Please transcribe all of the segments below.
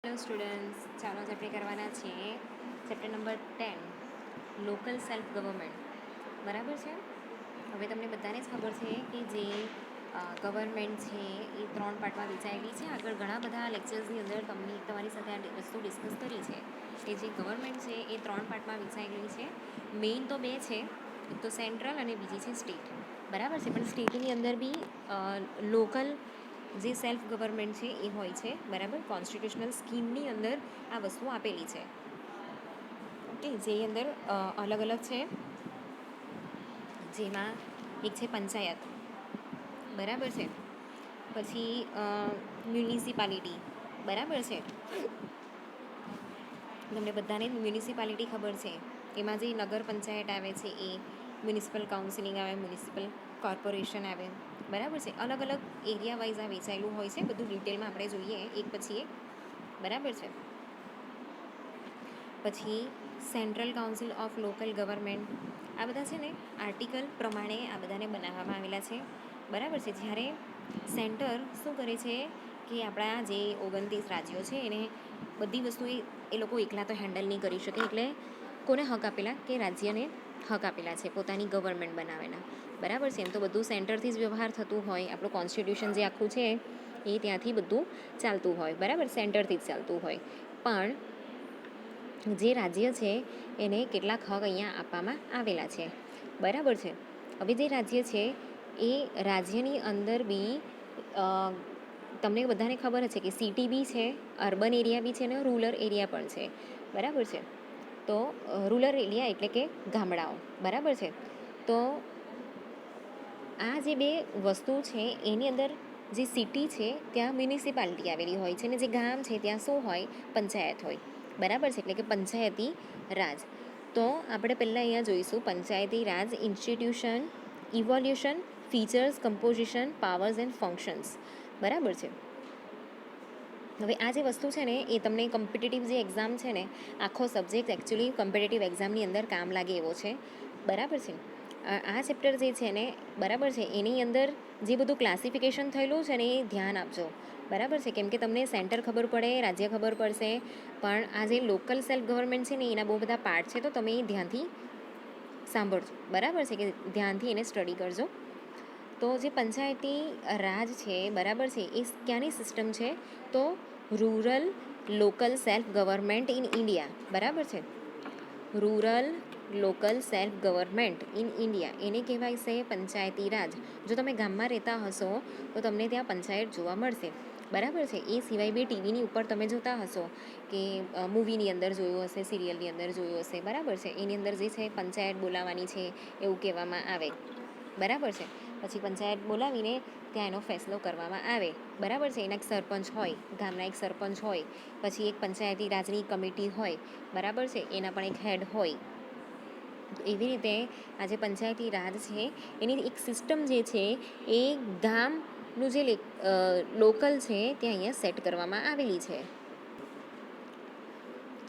Hello students, ચાલો આજે આપણે કરવાના છે chapter number 10 local self government. બરાબર છે. હવે તમને બધાને જ ખબર છે કે જે ગવર્મેન્ટ છે એ 3 પાર્ટમાં વહેંચાયેલી છે. આગળ ઘણા બધા લેક્ચર્સની અંદર તમારી સાથે આ વસ્તુ ડિસ્કસ કરી છે કે જે ગવર્મેન્ટ છે એ 3 પાર્ટમાં વહેંચાયેલી છે. મેઇન તો 2 છે, એક તો સેન્ટ્રલ અને બીજી છે સ્ટેટ. બરાબર છે. પણ સ્ટેટની અંદર બી લોકલ જે સેલ્ફ ગવર્મેન્ટ છે એ હોય છે. બરાબર. કોન્સ્ટિટ્યુશનલ સ્કીમની અંદર આ વસ્તુ આપેલી છે. ઓકે, જે અંદર અલગ અલગ છે, જેમાં એક છે પંચાયત. બરાબર છે. પછી મ્યુનિસિપાલિટી. બરાબર છે. તમને બધાને મ્યુનિસિપાલિટી ખબર છે. એમાં જે નગર પંચાયત આવે છે એ, મ્યુનિસિપલ કાઉન્સિલિંગ આવે, મ્યુનિસિપલ કોર્પોરેશન આવે. બરાબર છે. અલગ અલગ એરિયા વાઇઝ આ વેચાયેલું હોય છે. બધું ડિટેલમાં આપણે જોઈએ એક પછી એક. બરાબર છે. પછી central council of local government. આ બધા છે ને આર્ટિકલ પ્રમાણે આ બધાને બનાવવામાં આવેલા છે. બરાબર છે. જ્યારે સેન્ટર શું કરે છે કે આપણા જે 29 રાજ્યો છે એને બધી વસ્તુ એ લોકો એકલા તો હેન્ડલ નહીં કરી શકે. એટલે કોને હક આપેલા કે રાજ્યને હક આપેલા છે પોતાની ગવર્મેન્ટ બનાવેલા. બરાબર છે. એમ તો બધું સેન્ટરથી જ વ્યવહાર થતું હોય. આપણું કોન્સ્ટિટ્યુશન જે આખું છે એ ત્યાંથી બધું ચાલતું હોય. બરાબર, સેન્ટરથી જ ચાલતું હોય. પણ જે રાજ્ય છે એને કેટલાક હક અહીંયા આપવામાં આવેલા છે. બરાબર છે. હવે જે રાજ્ય છે એ રાજ્યની અંદર બી તમને બધાને ખબર છે કે સિટી બી છે, અર્બન એરિયા બી છે અને રૂરલ એરિયા પણ છે. બરાબર છે. તો રૂરલ એરિયા એટલે કે ગામડાઓ. બરાબર છે. તો આ જે 2 વસ્તુ છે એની અંદર જે સિટી છે ત્યાં મ્યુનિસિપાલિટી આવેલી હોય છે અને જે ગામ છે ત્યાં શું હોય? પંચાયત હોય. બરાબર છે. એટલે કે પંચાયતી રાજ. તો આપણે પહેલાં અહીંયા જોઈશું Panchayati Raj institution, evolution, features, composition, powers and functions. બરાબર છે. હવે આ જે વસ્તુ છે ને એ તમને કોમ્પિટિટિવ જે એક્ઝામ છે ને, આખો સબ્જેક્ટ એકચ્યુઅલી કોમ્પિટિટિવ એક્ઝામની અંદર કામ લાગે એવો છે. બરાબર છે. આ ચેપ્ટર જે છે ને, બરાબર છે, એની અંદર જે બધું ક્લાસિફિકેશન થયેલું છે ને એ ધ્યાન આપજો. બરાબર છે. કેમ કે તમને સેન્ટર ખબર પડે, રાજ્ય ખબર પડશે, પણ આ જે લોકલ સેલ્ફ ગવર્મેન્ટ છે ને એના બહુ બધા પાર્ટ છે. તો તમે એ ધ્યાનથી સાંભળજો. બરાબર છે, કે ધ્યાનથી એને સ્ટડી કરજો. તો જે પંચાયતી રાજ છે, બરાબર છે, એ ક્યાંની સિસ્ટમ છે? તો rural local self government in India. બરાબર છે. Rural local self government in India એને કહેવાય છે પંચાયતી રાજ. જો તમે ગામમાં રહેતા હશો તો તમને ત્યાં પંચાયત જોવા મળશે. બરાબર છે. એ સિવાય બી ટીવીની ઉપર તમે જોતા હશો કે મૂવીની અંદર જોયું હશે, સિરિયલની અંદર જોયું હશે. બરાબર છે. એની અંદર જે છે પંચાયત બોલાવવાની છે એવું કહેવામાં આવે. બરાબર છે. પછી પંચાયત બોલાવીને ત્યાં એનો ફેસલો કરવામાં આવે. બરાબર છે. એના એક સરપંચ હોય, ગામના એક સરપંચ હોય, પછી એક પંચાયતી રાજની કમિટી હોય. બરાબર છે. એના પણ એક હેડ હોય. એવી રીતે આ જે પંચાયતી રાજ છે એની એક સિસ્ટમ જે છે એ ગામનું જે લોકલ છે ત્યાં અહીંયા સેટ કરવામાં આવેલી છે.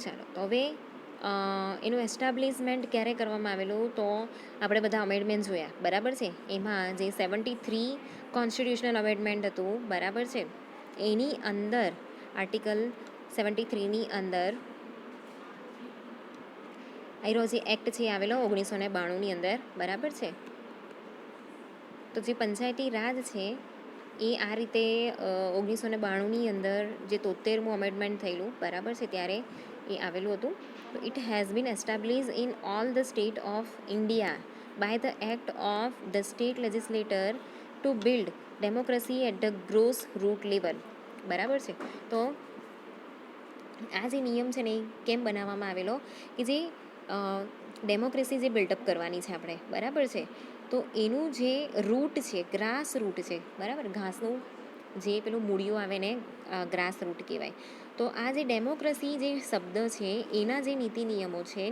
ચાલો, તો હવે એનું એસ્ટાબ્લિશમેન્ટ ક્યારે કરવામાં આવેલું? તો આપણે બધા અમેન્ડમેન્ટ જોયા. બરાબર છે. એમાં જે 73 કોન્સ્ટિટ્યુશનલ અમેન્ડમેન્ટ હતું, બરાબર છે, એની અંદર આર્ટિકલ 73ની અંદર આયરો જે એક્ટ છે આવેલો 1992ની અંદર. બરાબર છે. તો જે પંચાયતી રાજ છે એ આ રીતે 1992ની અંદર જે 73મું અમેન્ડમેન્ટ થયેલું, બરાબર છે, ત્યારે એ આવેલું હતું. તો it has been establish in all the state of India by the act of the state legislature to build democracy at the grass root level. બરાબર છે. તો આ જે નિયમ છે ને એ કેમ બનાવવામાં આવેલો? કે જે ડેમોક્રેસી જે બિલ્ડઅપ કરવાની છે આપણે. બરાબર છે. તો એનું જે રૂટ છે, ગ્રાસ રૂટ છે, બરાબર, ઘાસનું જે પેલું મૂળિયું આવે ને ગ્રાસ રૂટ કહેવાય. તો આ જે ડેમોક્રેસી જે શબ્દ છે એના જે નીતિ નિયમો છે,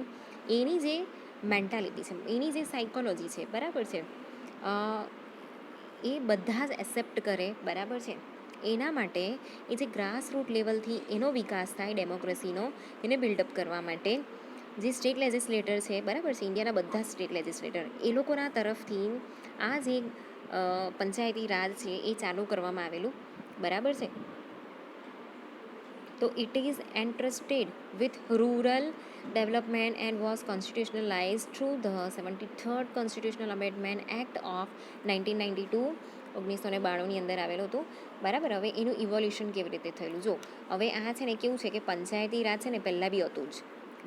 એની જે મેન્ટાલિટી છે, એની જે સાયકોલોજી છે, બરાબર છે, એ બધા જ એક્સેપ્ટ કરે. બરાબર છે. એના માટે એ જે ગ્રાસ રૂટ લેવલથી એનો વિકાસ થાય ડેમોક્રેસીનો, એને બિલ્ડઅપ કરવા માટે જે સ્ટેટ લેજિસ્લેટર છે, બરાબર છે, ઇન્ડિયાના બધા જ સ્ટેટ લેજિસ્લેટર, એ લોકોના તરફથી આ જે પંચાયતી રાજ છે એ ચાલુ કરવામાં આવેલું. બરાબર છે. તો it is entrusted with rural development and was constitutionalise through the 73rd constitutional amendment act of 1992, 1992ની અંદર આવેલું હતું. બરાબર. હવે એનું ઇવોલ્યુશન કેવી રીતે થયેલું જો હવે આ છે ને કેવું છે કે પંચાયતી રાજ છે ને પહેલાં બી હતું જ.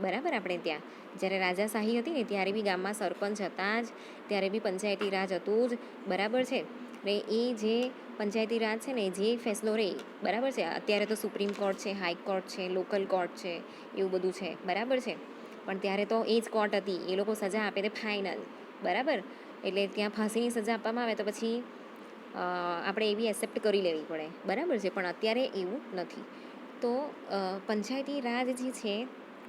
બરાબર. આપણે ત્યાં જ્યારે રાજાશાહી હતી ને ત્યારે બી ગામમાં સરપંચ હતા જ, ત્યારે બી પંચાયતી રાજ હતું જ. બરાબર છે. ને એ જે પંચાયતી રાજ છે ને જે ફેસલો રહે બરાબર છે. અત્યારે તો સુપ્રીમ કોર્ટ છે, હાઈકોર્ટ છે, લોકલ કોર્ટ છે, એવું બધું છે. બરાબર છે. પણ ત્યારે તો એ જ કોર્ટ હતી, એ લોકો સજા આપે તે ફાઇનલ. બરાબર. એટલે ત્યાં ફાંસીની સજા આપવામાં આવે તો પછી આપણે એવી એક્સેપ્ટ કરી લેવી પડે. બરાબર છે. પણ અત્યારે એવું નથી. તો પંચાયતી રાજ જે છે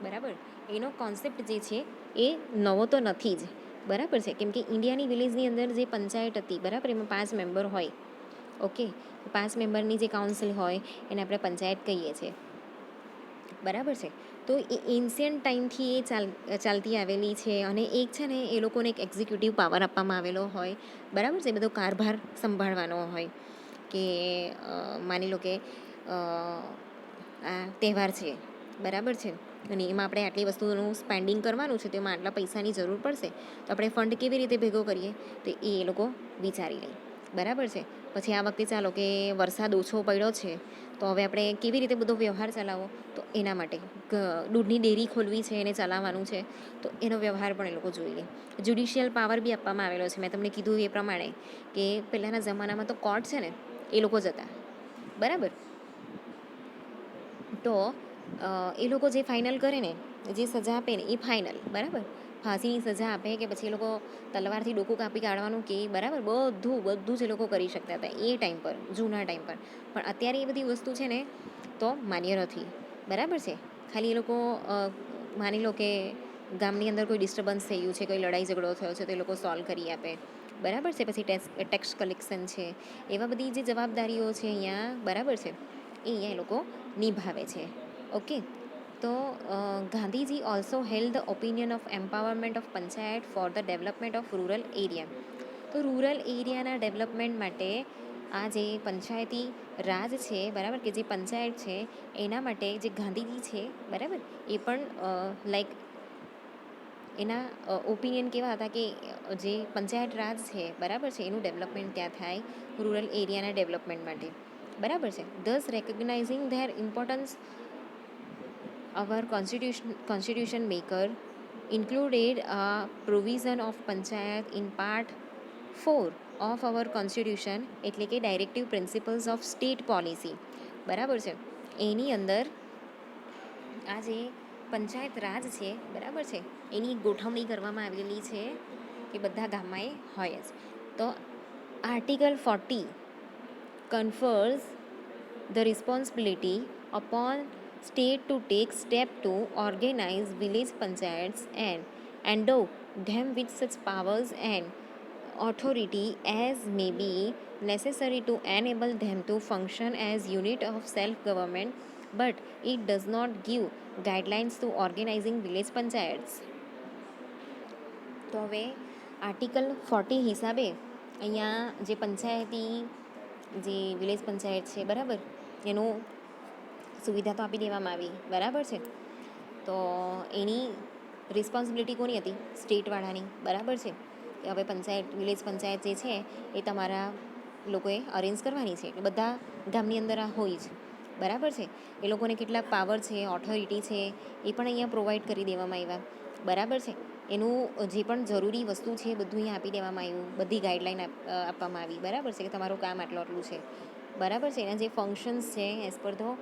બરાબર એનો કોન્સેપ્ટ જે છે એ નવો તો નથી જ. બરાબર છે. કેમ કે ઇન્ડિયાની વિલેજની અંદર જે પંચાયત હતી બરાબર એમાં 5 મેમ્બર હોય. ઓકે. 5 મેમ્બરની જે કાઉન્સિલ હોય એને આપણે પંચાયત કહીએ છીએ. બરાબર છે. તો એ એન્શિયન્ટ ટાઈમથી એ ચાલતી આવેલી છે અને એક છે ને એ લોકોને એક એક્ઝિક્યુટિવ પાવર આપવામાં આવેલો હોય. બરાબર છે. બધો કારભાર સંભાળવાનો હોય કે માની લો કે આ તહેવાર છે. બરાબર છે. અને એમાં આપણે આટલી વસ્તુનું સ્પેન્ડિંગ કરવાનું છે તો એમાં આટલા પૈસાની જરૂર પડશે તો આપણે ફંડ કેવી રીતે ભેગો કરીએ તો એ લોકો વિચારી લે. બરાબર છે. પછી આ વખતે ચાલો કે વરસાદ ઓછો પડ્યો છે તો હવે આપણે કેવી રીતે બધો વ્યવહાર ચલાવવો તો એના માટે દૂધની ડેરી ખોલવી છે એને ચલાવવાનું છે તો એનો વ્યવહાર પણ એ લોકો જોઈ લે. જ્યુડિશિયલ પાવર બી આપવામાં આવેલો છે. મેં તમને કીધું એ પ્રમાણે કે પહેલાંના જમાનામાં તો કોર્ટ છે ને એ લોકો જ હતા. બરાબર. તો એ લોકો જે ફાઇનલ કરે ને જે સજા આપે ને એ ફાઇનલ. બરાબર. ફાંસીની સજા આપે કે પછી એ લોકો તલવારથી ડોકું કાપી કાઢવાનું કે બરાબર બધું જ એ લોકો કરી શકતા હતા એ ટાઈમ પર, જૂના ટાઈમ પર. પણ અત્યારે એ બધી વસ્તુ છે ને તો માન્ય નથી. બરાબર છે. ખાલી એ લોકો માની લો કે ગામની અંદર કોઈ ડિસ્ટર્બન્સ થઈ ગયું છે, કોઈ લડાઈ ઝઘડો થયો છે તો એ લોકો સોલ્વ કરી આપે. બરાબર છે. પછી ટેક્સ કલેક્શન છે, એવા બધી જે જવાબદારીઓ છે અહીંયા બરાબર છે એ અહીંયા એ લોકો નિભાવે છે. ઓકે. તો Gandhiji also held the opinion of empowerment of panchayat for the development of rural area. તો રૂરલ એરિયાના ડેવલપમેન્ટ માટે આ જે પંચાયતી રાજ છે બરાબર કે જે પંચાયત છે એના માટે જે ગાંધીજી છે બરાબર એ પણ લાઈક એના ઓપિનિયન કેવા હતા કે જે પંચાયત રાજ છે બરાબર છે એનું ડેવલપમેન્ટ ત્યાં થાય રૂરલ એરિયાના ડેવલપમેન્ટ માટે. બરાબર છે. Thus recognising their importance our constitution maker included a provision of panchayat in part 4 of our constitution એટલે કે directive principles of state policy. બરાબર છે. એની અંદર આ જે પંચાયત રાજ છે બરાબર છે એની ગોઠવણી કરવામાં આવેલી છે કે બધા ગામમાં એ હોય જ. તો article 40 confers the responsibility upon state to take step to organize village panchayats and endow them with such powers and authority as may be necessary to enable them to function as unit of self-government, but it does not give guidelines to organizing village panchayats. તો હવે article 40 હિસાબે અહીંયા જે પંચાયતી જે village panchayat છે બરાબર એનું સુવિધા તો આપી દેવામાં આવી. બરાબર છે. તો એની રિસ્પોન્સિબિલિટી કોની હતી? સ્ટેટવાળાની. બરાબર છે. કે હવે પંચાયત વિલેજ પંચાયત જે છે એ તમારા લોકોએ અરેન્જ કરવાની છે એટલે બધા ગામની અંદર આ હોય જ. બરાબર છે. એ લોકોને કેટલાક પાવર છે, ઓથોરિટી છે એ પણ અહીંયા પ્રોવાઈડ કરી દેવામાં આવ્યા. બરાબર છે. એનું જે પણ જરૂરી વસ્તુ છે બધું અહીંયા આપી દેવામાં આવ્યું. બધી ગાઈડલાઈન આપવામાં આવી. બરાબર છે કે તમારું કામ આટલું છે. બરાબર છે. એના જે ફંક્શન્સ છે એઝ પર ધ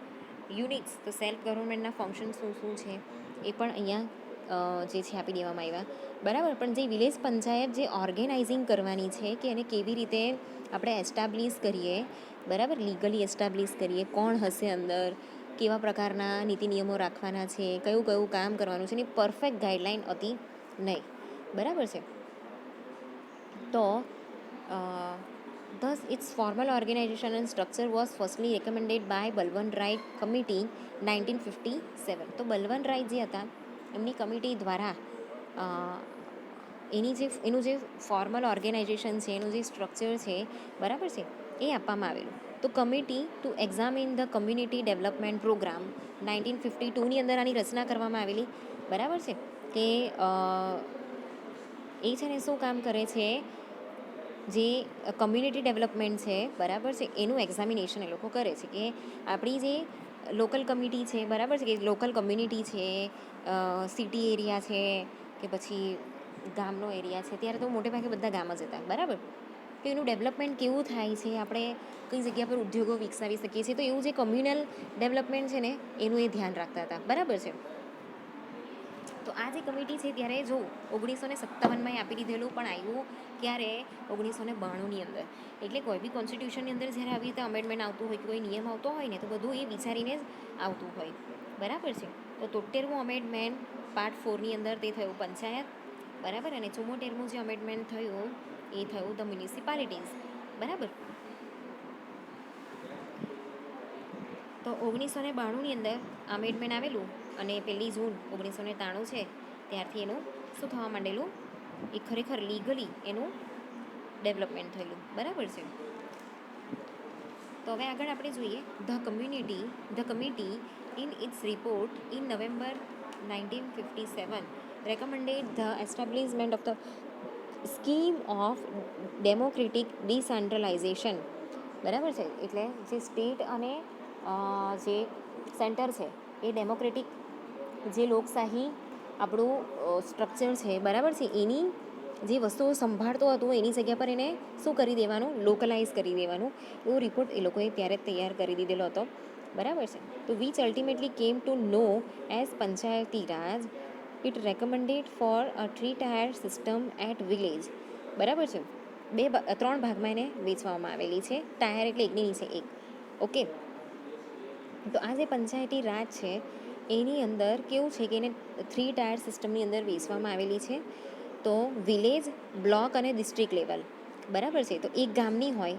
યુનિટ્સ તો સેલ્ફ ગવર્મેન્ટના ફંક્શન શું છે એ પણ અહીંયા જે છે આપી દેવામાં આવ્યા. બરાબર. પણ જે વિલેજ પંચાયત જે ઓર્ગેનાઇઝિંગ કરવાની છે કે એને કેવી રીતે આપણે એસ્ટાબ્લિશ કરીએ બરાબર લીગલી એસ્ટાબ્લિશ કરીએ, કોણ હશે અંદર, કેવા પ્રકારના નીતિ નિયમો રાખવાના છે, કયું કામ કરવાનું છે એની પરફેક્ટ ગાઈડલાઈન હતી નહીં. બરાબર છે. તો thus its formal organization and structure was firstly recommended by Balwant Rai committee 1957. તો બલવંત રાય જે હતા એમની કમિટી દ્વારા એનું જે ફોર્મલ ઓર્ગેનાઇઝેશન છે એનું જે સ્ટ્રક્ચર છે બરાબર છે એ આપવામાં આવેલું. તો committee to examine the community development programme 1952ની અંદર આની રચના કરવામાં આવેલી. બરાબર છે કે એ છે ને શું કામ કરે છે, જે કમ્યુનિટી ડેવલપમેન્ટ છે, બરાબર છે, એનું એક્ઝામિનેશન એ લોકો કરે છે કે આપણી જે લોકલ કમિટી છે, બરાબર છે, કે લોકલ કમ્યુનિટી છે, સિટી એરિયા છે કે પછી ગામનો એરિયા છે, ત્યારે તો મોટે ભાગે બધા ગામ જ હતા, બરાબર. તો એનું ડેવલપમેન્ટ કેવું થાય છે, આપણે કઈ જગ્યા પર ઉદ્યોગો વિકસાવી શકીએ છીએ, તો એવું જે કમ્યુનલ ડેવલપમેન્ટ છે ને એનું એ ધ્યાન રાખતા હતા, બરાબર છે. તો આ જે કમિટી છે ત્યારે જો 1957માં આપી દીધેલું, પણ આવ્યું ક્યારે, 1992ની અંદર. એટલે કોઈ બી કોન્સ્ટિટ્યુશનની અંદર જ્યારે આવી રીતે અમેન્ડમેન્ટ આવતું હોય કે કોઈ નિયમ આવતો હોય ને તો બધું એ વિચારીને જ આવતું હોય, બરાબર છે. તો 73મું અમેન્ડમેન્ટ પાર્ટ 4ની અંદર તે થયું પંચાયત, બરાબર, અને 74મું જે અમેન્ડમેન્ટ થયું એ થયું ધ મ્યુનિસિપાલિટીઝ, બરાબર. તો 1992ની અંદર અમેન્ડમેન્ટ આવેલું અને 1 જૂન 1993 છે ત્યારથી એનું શું થવા માંડેલું, એ ખરેખર લીગલી એનું ડેવલપમેન્ટ થયેલું, બરાબર છે. તો હવે આગળ આપણે જોઈએ the committee in its report in November 1957 recommended the establishment of the scheme of democratic decentralisation, બરાબર છે. એટલે જે સ્ટેટ અને જે સેન્ટર છે એ ડેમોક્રેટિક જે લોકશાહી આપણું સ્ટ્રક્ચર છે, બરાબર છે, એની જે વસ્તુઓ સંભાળતો હતું એની જગ્યા પર એને શું કરી દેવાનું, લોકલાઇઝ કરી દેવાનું, એવો રિપોર્ટ એ લોકોએ ત્યારે તૈયાર કરી દીધેલો હતો, બરાબર છે. તો which ultimately came to know as Panchayati Raj. It recommended for a 3-tier system at village, બરાબર છે. 3 ભાગમાં એને વેચવામાં આવેલી છે. ટાયર એટલે એકની નીચે એક, ઓકે. તો આ જે પંચાયતી રાજ છે એની અંદર કેવું છે કે એને 3-tier સિસ્ટમની અંદર વેચવામાં આવેલી છે. તો વિલેજ, બ્લોક અને ડિસ્ટ્રિક્ટ લેવલ, બરાબર છે. તો એક ગામની હોય,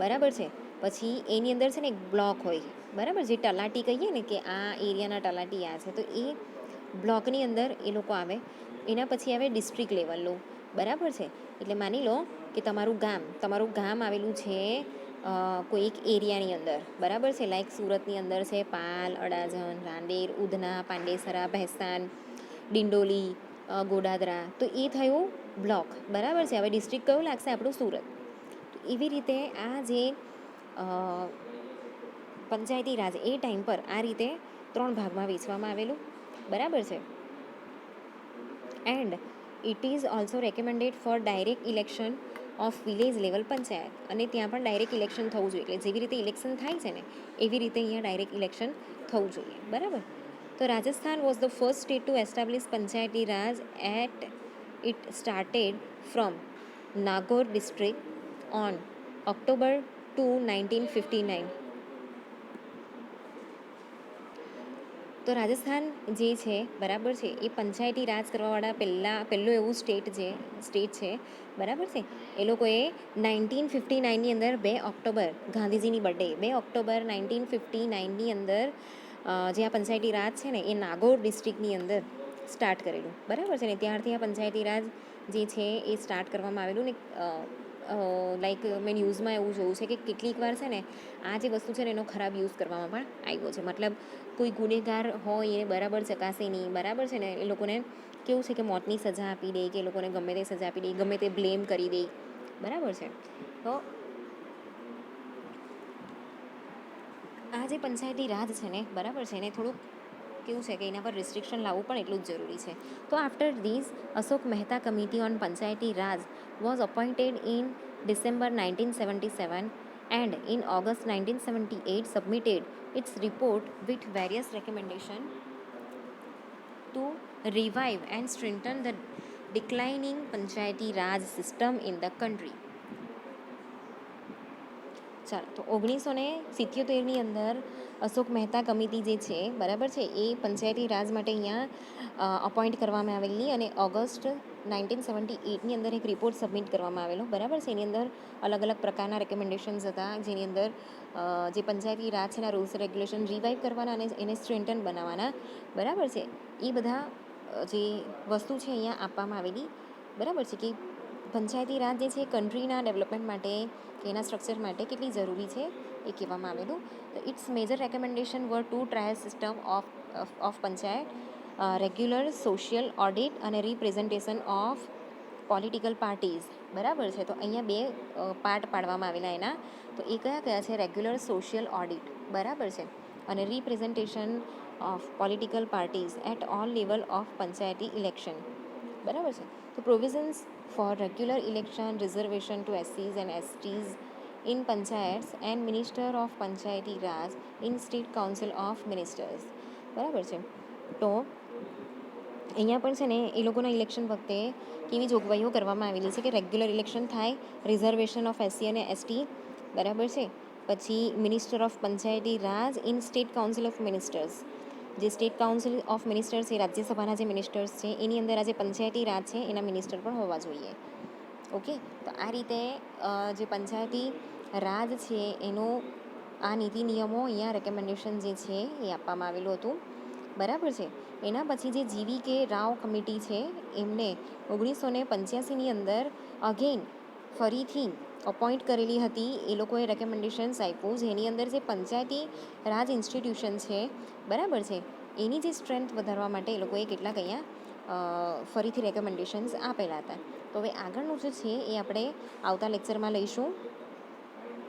બરાબર છે, પછી એની અંદર છે ને એક બ્લોક હોય, બરાબર, જે તલાટી કહીએ ને કે આ એરિયાના તલાટી આ છે, તો એ બ્લોકની અંદર એ લોકો આવે. એના પછી આવે ડિસ્ટ્રિક્ટ લેવલનું, બરાબર છે. એટલે માની લો કે તમારું ગામ આવેલું છે કોઈ એક એરિયાની અંદર, બરાબર છે. લાઈક સુરતની અંદર છે પાલ, અડાજણ, રાંદેર, ઉધના, પાંડેસરા, ભેસ્તાન, ડિંડોલી, ગોડાદરા, તો એ થયું બ્લોક, બરાબર છે. હવે ડિસ્ટ્રિક્ટ કયું લાગશે, આપણું સુરત. તો એવી રીતે આ જે પંચાયતી રાજ એ ટાઈમ પર આ રીતે 3 ભાગમાં વેચવામાં આવેલું, બરાબર છે. And it is also recommended for direct election of village level panchayat, અને ત્યાં પણ ડાયરેક્ટ ઇલેક્શન થવું જોઈએ. એટલે જેવી રીતે ઇલેક્શન થાય છે ને એવી રીતે અહીંયા ડાયરેક્ટ ઇલેક્શન થવું જોઈએ, બરાબર. તો Rajasthan was the first state to establish Panchayati Raj at it started from Nagaur district on October 2, 1959. તો રાજસ્થાન જે છે, બરાબર છે, એ પંચાયતી રાજ કરવાવાળા પહેલું એવું સ્ટેટ છે, બરાબર છે. એ લોકોએ 1959ની અંદર 2 ઓક્ટોબર ગાંધીજીની બર્થડે 2 ઓક્ટોબર 1959ની અંદર જે આ પંચાયતી રાજ છે ને એ નાગોર ડિસ્ટ્રિક્ટની અંદર સ્ટાર્ટ કરેલું, બરાબર છે. ને ત્યારથી આ પંચાયતી રાજ જે છે એ સ્ટાર્ટ કરવામાં આવેલું ને લાઈક મેં ન્યૂઝમાં એવું જોયું છે કે કેટલીક વાર છે ને આ જે વસ્તુ છે ને એનો ખરાબ યુઝ કરવામાં પણ આવ્યો છે. મતલબ કોઈ ગુનેગાર હોય એને બરાબર ચકાસે નહીં, બરાબર છે ને, એ લોકોને કેવું છે કે મોતની સજા આપી દે, કે એ લોકોને ગમે તે સજા આપી દે, ગમે તે બ્લેમ કરી દે, બરાબર છે. તો આ જે પંચાયતી રાજ છે ને, બરાબર છે, એને થોડુંક કેવું છે કે એના પર રિસ્ટ્રિક્શન લાવવું પણ એટલું જ જરૂરી છે. તો after this Ashok Mehta committee on Panchayati Raj was appointed in December 1977 and in August 1978 submitted its report with various recommendations to revive and strengthen the declining Panchayati Raj system in the country. ચાલો, તો 1977ની અંદર અશોક મહેતા કમિટી જે છે, બરાબર છે, એ પંચાયતી રાજ માટે અહીંયા અપોઇન્ટ કરવામાં આવેલી અને ઓગસ્ટ 1978ની અંદર એક રિપોર્ટ સબમિટ કરવામાં આવેલો, બરાબર છે. એની અંદર અલગ અલગ પ્રકારના રેકમેન્ડેશન્સ હતા, જેની અંદર જે પંચાયતી રાજ છે એના રૂલ્સ રેગ્યુલેશન રિવાઇવ કરવાના અને એને સ્ટ્રેન્થન બનાવવાના, બરાબર છે, એ બધા જે વસ્તુ છે અહીંયા આપવામાં આવેલી, બરાબર છે, કે પંચાયતી રાજ જે છે કન્ટ્રીના ડેવલપમેન્ટ માટે કે એના સ્ટ્રક્ચર માટે કેટલી જરૂરી છે એ કહેવામાં આવેલું. તો its major recommendation were two tier system of panchayat, regular social audit અને રિપ્રેઝન્ટેશન ઓફ પોલિટિકલ પાર્ટીઝ. બરાબર છે. તો અહીંયા બે પાર્ટ પાડવામાં આવેલા એના. તો એ કયા કયા છે? રેગ્યુલર સોશિયલ ઓડિટ, બરાબર છે, અને representation of political parties at all level of Panchayati election. બરાબર છે. તો provisions for regular election, reservation to SCs and STs in panchayats and minister of Panchayati Raj in state council of ministers. બરાબર છે. તો અહીંયા પણ છે ને એ લોકોના ઇલેક્શન વખતે કેવી જોગવાઈઓ કરવામાં આવેલી છે કે રેગ્યુલર ઇલેક્શન થાય, રિઝર્વેશન ઓફ SC અને ST, બરાબર છે. પછી minister of Panchayati Raj in state council of ministers. જે સ્ટેટ કાઉન્સિલ ઓફ મિનિસ્ટર્સ એ રાજ્યસભાના જે મિનિસ્ટર્સ છે એની અંદર આ જે પંચાયતી રાજ છે એના મિનિસ્ટર પણ હોવા જોઈએ. ઓકે. તો આ રીતે જે પંચાયતી રાજ છે એનું આ નીતિ નિયમો અહીંયા રેકમેન્ડેશન જે છે એ આપવામાં આવેલું હતું. બરાબર છે. એના પછી જે GVK રાવ કમિટી છે એમને 1985ની અંદર અગેન ફરીથી અપોઇન્ટ કરેલી હતી. એ લોકોએ રેકમેન્ડેશન્સ આપ્યું જેની અંદર જે પંચાયતી રાજ ઇન્સ્ટિટ્યુશન છે, બરાબર છે, એની જે સ્ટ્રેન્થ વધારવા માટે એ લોકોએ કેટલાક અહીંયા ફરીથી રેકમેન્ડેશન્સ આપેલા હતા. તો હવે આગળનું જે છે એ આપણે આવતા લેક્ચરમાં લઈશું.